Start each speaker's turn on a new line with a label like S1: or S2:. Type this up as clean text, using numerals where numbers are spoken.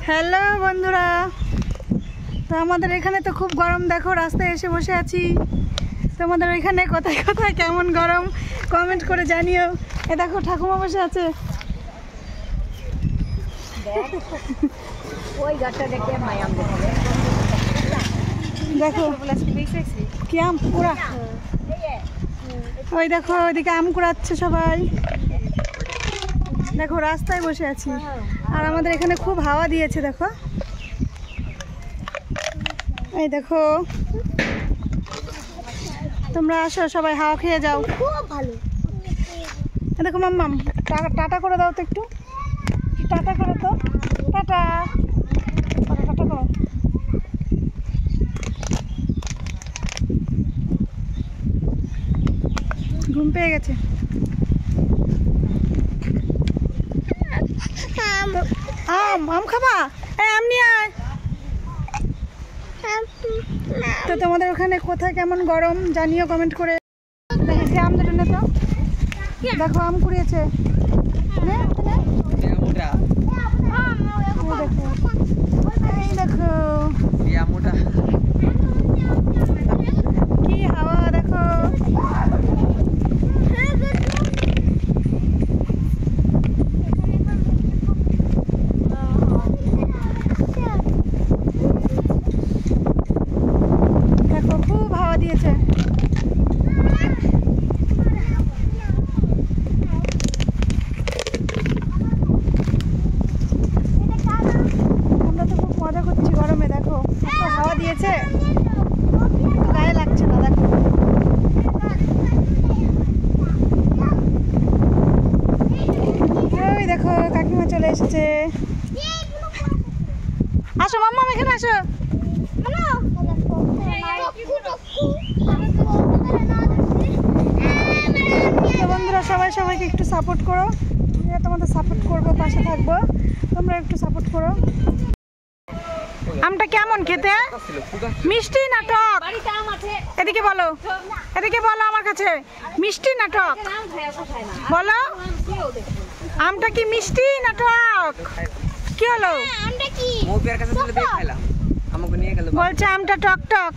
S1: Hello বন্ধুরা, তো আমাদের এখানে তো খুব গরম। দেখো রাস্তায় এসে বসে আছি। তোমাদের ওইখানে কোথায় কোথায় কেমন গরম কমেন্ট করে জানিও। এ দেখো ঠাকুমা বসে আছে। দেখো কি আম কুড়া, ওই দেখো ওইদিকে আম কুড়াচ্ছে সবাই। দেখো রাস্তায় বসে আছি আর আমাদের এখানে খুব হাওয়া দিয়েছে। দেখো এই দেখো, তোমরা আসো সবাই হাওয়া খেয়ে যাও। খুব ভালো। দেখো মাম্মাম টাটা করে দাও তো, একটু টাটা করো তো, টাটা টাটা করো। ঘুম পেয়ে গেছে। আম আম খাবা? আম নিয়ে আয়। তো তোমাদের ওখানে কোথায় কেমন গরম জানিও কমেন্ট করে। দেখি আম দুটো নে তো। দেখো আম কুড়িয়েছে। দেখো কি হাওয়া, দেখো দেখো খুব হাওয়া দিয়েছে। আমরা তো খুব মজা করছি গরমে। দেখো এত হাওয়া দিয়েছে, গায়ে লাগছে না। দেখো ওই দেখো কাকিমা চলে এসেছে। আসো মাম্মা, এখানে আসো। তো বন্ধুরা সবাই সবাইকে একটু সাপোর্ট করো। তোমাদের সাপোর্ট করবো, পাশে থাকবো, তোমরা একটু সাপোর্ট করো। আমটা কেমন খেতে? মিষ্টি না টক? এদিকে বলো, এদিকে বলো আমার কাছে, মিষ্টি না টক বলো। আমটা কি মিষ্টি না টক? কি হলো বলছে আমটা টক টক।